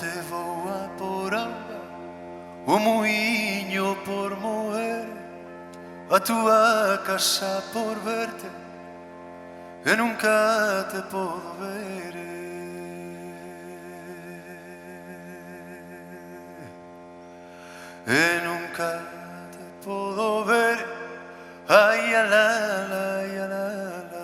Monte voa por auga, o muiño por moer, a túa casa por verte, e nunca te podo ver. E nunca te podo ver. Ai, ala, ai, ala, ala.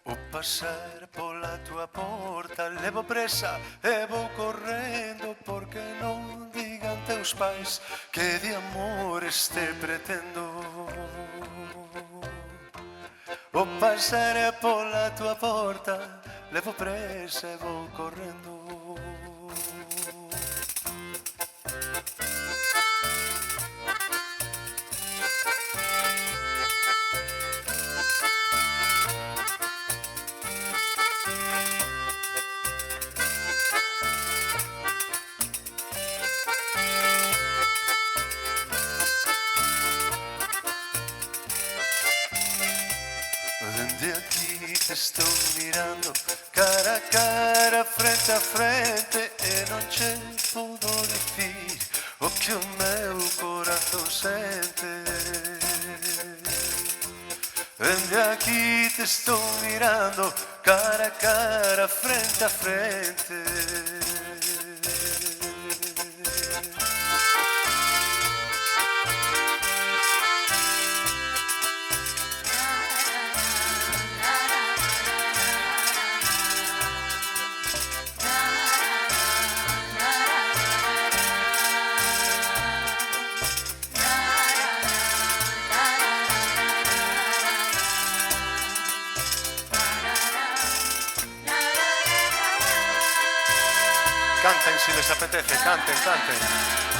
O pasar pola tua porta levo presa e vou correndo, porque non digan teus pais que de amores te pretendo. O pasar pola tua porta levo presa e vou correndo. Dende aquí te estou mirando, cara a cara, frente a frente, e non che podo dicir o que o meu corazón sente. Dende aquí te estou mirando, cara a cara, frente a frente. Canten si les apetece, canten, canten.